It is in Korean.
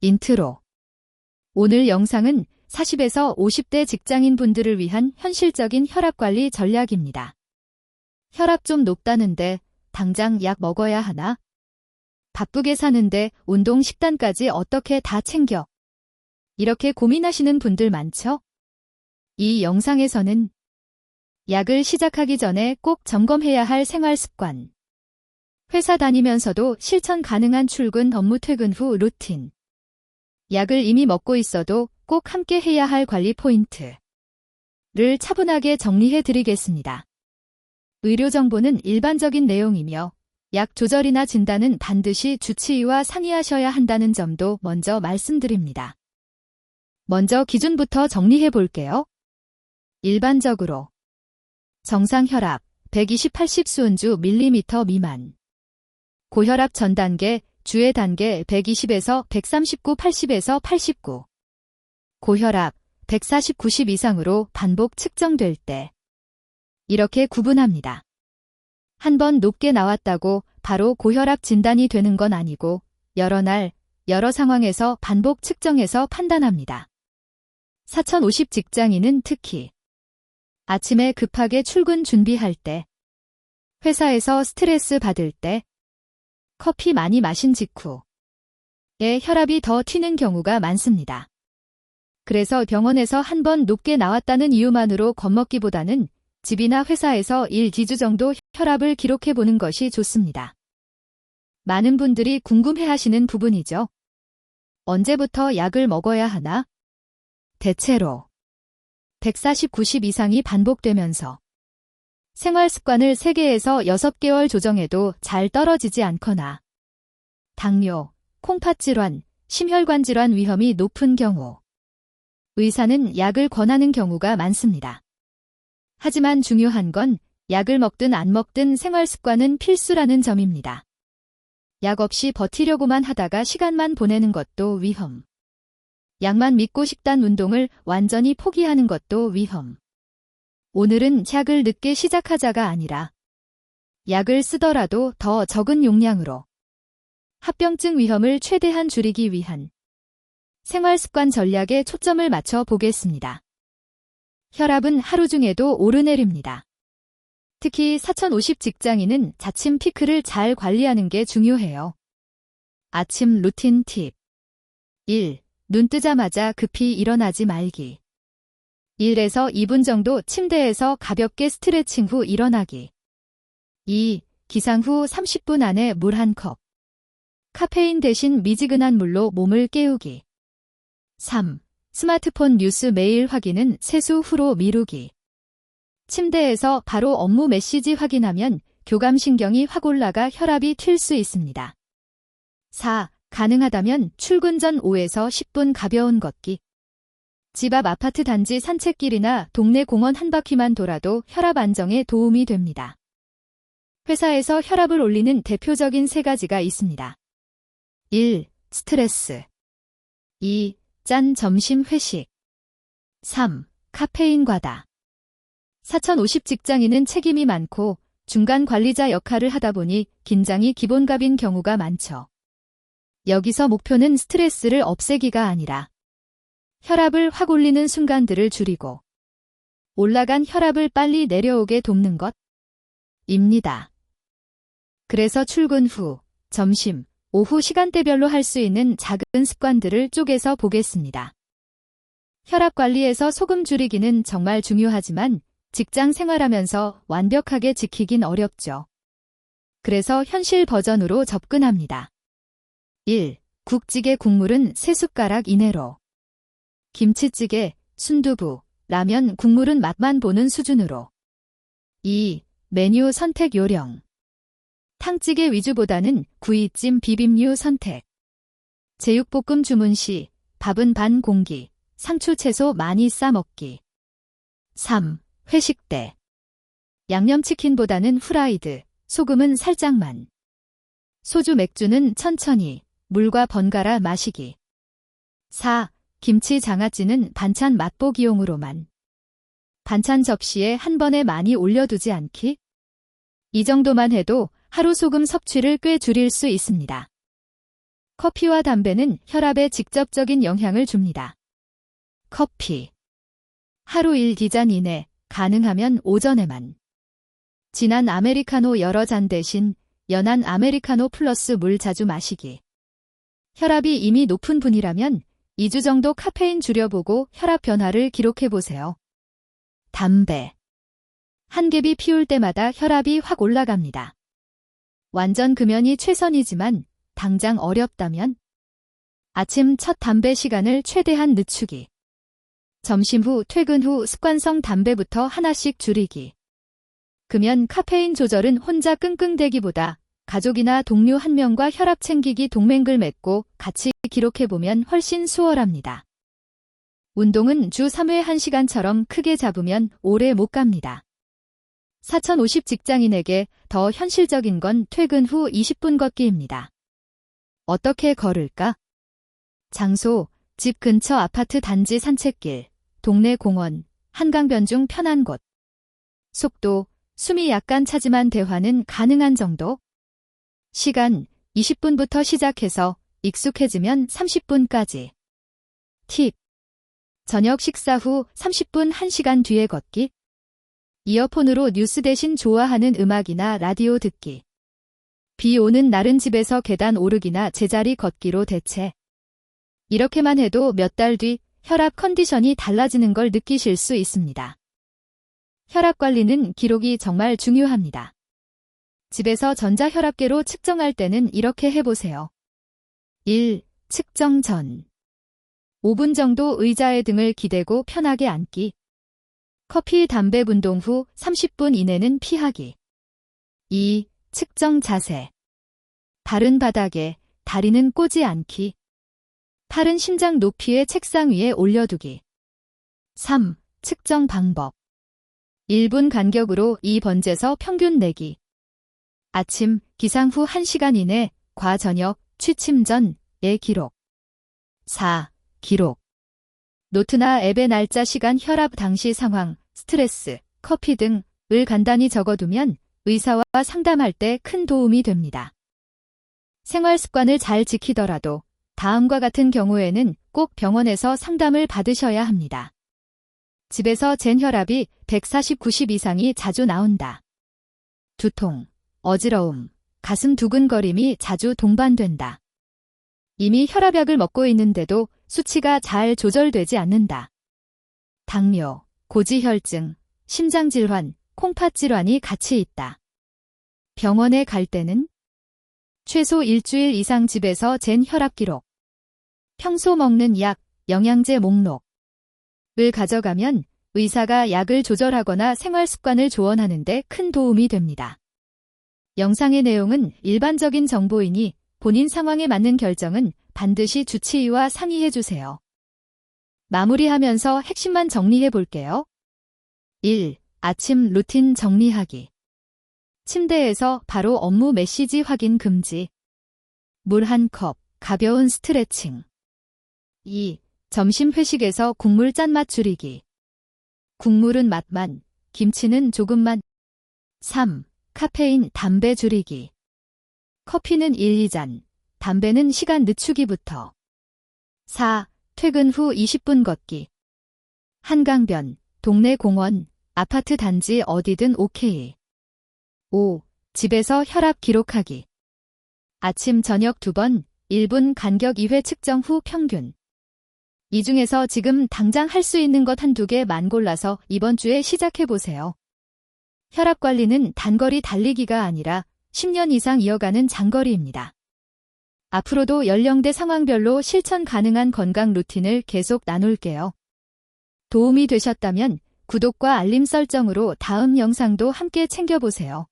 인트로. 오늘 영상은 40에서 50대 직장인분들을 위한 현실적인 혈압관리 전략입니다. 혈압 좀 높다는데 당장 약 먹어야 하나? 바쁘게 사는데 운동 식단까지 어떻게 다 챙겨? 이렇게 고민하시는 분들 많죠? 이 영상에서는 약을 시작하기 전에 꼭 점검해야 할 생활습관, 회사 다니면서도 실천 가능한 출근 업무 퇴근 후 루틴, 약을 이미 먹고 있어도 꼭 함께 해야 할 관리 포인트를 차분하게 정리해 드리겠습니다. 의료 정보는 일반적인 내용이며 약 조절이나 진단은 반드시 주치의와 상의하셔야 한다는 점도 먼저 말씀드립니다. 먼저 기준부터 정리해 볼게요. 일반적으로 정상 혈압 120/80 수은주 밀리미터 미만, 고혈압 전 단계 주의 단계 120에서 139, 80에서 89, 고혈압 140, 90 이상으로 반복 측정될 때 이렇게 구분합니다. 한 번 높게 나왔다고 바로 고혈압 진단이 되는 건 아니고 여러 날, 여러 상황에서 반복 측정해서 판단합니다. 4050 직장인은 특히 아침에 급하게 출근 준비할 때, 회사에서 스트레스 받을 때, 커피 많이 마신 직후에 혈압이 더 튀는 경우가 많습니다. 그래서 병원에서 한 번 높게 나왔다는 이유만으로 겁먹기보다는 집이나 회사에서 1~2주 정도 혈압을 기록해보는 것이 좋습니다. 많은 분들이 궁금해하시는 부분이죠. 언제부터 약을 먹어야 하나? 대체로 140, 90 이상이 반복되면서 생활습관을 3개에서 6개월 조정해도 잘 떨어지지 않거나 당뇨, 콩팥질환, 심혈관 질환 위험이 높은 경우 의사는 약을 권하는 경우가 많습니다. 하지만 중요한 건 약을 먹든 안 먹든 생활습관은 필수라는 점입니다. 약 없이 버티려고만 하다가 시간만 보내는 것도 위험. 약만 믿고 식단 운동을 완전히 포기하는 것도 위험. 오늘은 약을 늦게 시작하자가 아니라 약을 쓰더라도 더 적은 용량으로 합병증 위험을 최대한 줄이기 위한 생활습관 전략에 초점을 맞춰 보겠습니다. 혈압은 하루 중에도 오르내립니다. 특히 4050 직장인은 자침 피크를 잘 관리하는 게 중요해요. 아침 루틴 팁 1. 눈 뜨자마자 급히 일어나지 말기. 1에서 2분 정도 침대에서 가볍게 스트레칭 후 일어나기. 2. 기상 후 30분 안에 물 1컵. 카페인 대신 미지근한 물로 몸을 깨우기. 3. 스마트폰 뉴스 메일 확인은 세수 후로 미루기. 침대에서 바로 업무 메시지 확인하면 교감신경이 확 올라가 혈압이 튈 수 있습니다. 4. 가능하다면 출근 전 5에서 10분 가벼운 걷기. 집 앞 아파트 단지 산책길이나 동네 공원 한 바퀴만 돌아도 혈압 안정에 도움이 됩니다. 회사에서 혈압을 올리는 대표적인 3가지가 있습니다. 1. 스트레스. 2. 짠 점심 회식. 3. 카페인 과다. 4050 직장인은 책임이 많고 중간 관리자 역할을 하다 보니 긴장이 기본갑인 경우가 많죠. 여기서 목표는 스트레스를 없애기가 아니라 혈압을 확 올리는 순간들을 줄이고 올라간 혈압을 빨리 내려오게 돕는 것입니다. 그래서 출근 후, 점심, 오후 시간대별로 할 수 있는 작은 습관들을 쪼개서 보겠습니다. 혈압 관리에서 소금 줄이기는 정말 중요하지만 직장 생활하면서 완벽하게 지키긴 어렵죠. 그래서 현실 버전으로 접근합니다. 1. 국찌개 국물은 3숟가락 이내로. 김치찌개, 순두부, 라면 국물은 맛만 보는 수준으로. 2. 메뉴 선택 요령. 탕찌개 위주보다는 구이찜 비빔류 선택. 제육볶음 주문 시 밥은 반 공기, 상추 채소 많이 싸 먹기. 3. 회식 때 양념치킨보다는 후라이드, 소금은 살짝만. 소주 맥주는 천천히, 물과 번갈아 마시기. 4. 김치 장아찌는 반찬 맛보기용으로만. 반찬 접시에 한 번에 많이 올려두지 않기. 이 정도만 해도 하루 소금 섭취를 꽤 줄일 수 있습니다. 커피와 담배는 혈압에 직접적인 영향을 줍니다. 커피. 하루 1기잔 이내, 가능하면 오전에만. 진한 아메리카노 여러 잔 대신 연한 아메리카노 플러스 물 자주 마시기. 혈압이 이미 높은 분이라면 2주 정도 카페인 줄여보고 혈압 변화를 기록해보세요. 담배. 한 갭이 피울 때마다 혈압이 확 올라갑니다. 완전 금연이 최선이지만 당장 어렵다면 아침 첫 담배 시간을 최대한 늦추기. 점심 후 퇴근 후 습관성 담배부터 하나씩 줄이기. 금연 카페인 조절은 혼자 끙끙대기보다 가족이나 동료 한 명과 혈압 챙기기 동맹글 맺고 같이 기록해보면 훨씬 수월합니다. 운동은 주 3회 1시간처럼 크게 잡으면 오래 못 갑니다. 4050 직장인에게 더 현실적인 건 퇴근 후 20분 걷기입니다. 어떻게 걸을까? 장소, 집 근처 아파트 단지 산책길, 동네 공원, 한강변 중 편한 곳. 속도, 숨이 약간 차지만 대화는 가능한 정도? 시간, 20분부터 시작해서 익숙해지면 30분까지. 팁. 저녁 식사 후 30분 1시간 뒤에 걷기. 이어폰으로 뉴스 대신 좋아하는 음악이나 라디오 듣기. 비 오는 날은 집에서 계단 오르기나 제자리 걷기로 대체. 이렇게만 해도 몇 달 뒤 혈압 컨디션이 달라지는 걸 느끼실 수 있습니다. 혈압 관리는 기록이 정말 중요합니다. 집에서 전자혈압계로 측정할 때는 이렇게 해보세요. 1. 측정 전. 5분 정도 의자에 등을 기대고 편하게 앉기. 커피, 담배 운동 후 30분 이내는 피하기. 2. 측정 자세. 발은 바닥에, 다리는 꼬지 않기. 팔은 심장 높이의 책상 위에 올려두기. 3. 측정 방법. 1분 간격으로 2번재서 평균 내기. 아침, 기상 후 1시간 이내, 과저녁, 취침 전의 기록. 4. 기록. 노트나 앱의 날짜, 시간, 혈압 당시 상황, 스트레스, 커피 등을 간단히 적어두면 의사와 상담할 때 큰 도움이 됩니다. 생활 습관을 잘 지키더라도 다음과 같은 경우에는 꼭 병원에서 상담을 받으셔야 합니다. 집에서 잰 혈압이 140, 90 이상이 자주 나온다. 두통, 어지러움, 가슴 두근거림이 자주 동반된다. 이미 혈압약을 먹고 있는데도 수치가 잘 조절되지 않는다. 당뇨, 고지혈증, 심장질환, 콩팥질환이 같이 있다. 병원에 갈 때는 최소 일주일 이상 집에서 잰 혈압 기록, 평소 먹는 약, 영양제 목록을 가져가면 의사가 약을 조절하거나 생활 습관을 조언하는 데 큰 도움이 됩니다. 영상의 내용은 일반적인 정보이니 본인 상황에 맞는 결정은 반드시 주치의와 상의해 주세요. 마무리하면서 핵심만 정리해 볼게요. 1. 아침 루틴 정리하기. 침대에서 바로 업무 메시지 확인 금지. 물 1컵, 가벼운 스트레칭. 2. 점심 회식에서 국물 짠맛 줄이기. 국물은 맛만, 김치는 조금만. 3. 카페인, 담배 줄이기. 커피는 1, 2잔, 담배는 시간 늦추기부터. 4. 퇴근 후 20분 걷기. 한강변, 동네 공원, 아파트 단지 어디든 오케이. 5. 집에서 혈압 기록하기. 아침 저녁 2번, 1분 간격 2회 측정 후 평균. 이 중에서 지금 당장 할 수 있는 것 한두 개만 골라서 이번 주에 시작해보세요. 혈압 관리는 단거리 달리기가 아니라 10년 이상 이어가는 장거리입니다. 앞으로도 연령대 상황별로 실천 가능한 건강 루틴을 계속 나눌게요. 도움이 되셨다면 구독과 알림 설정으로 다음 영상도 함께 챙겨보세요.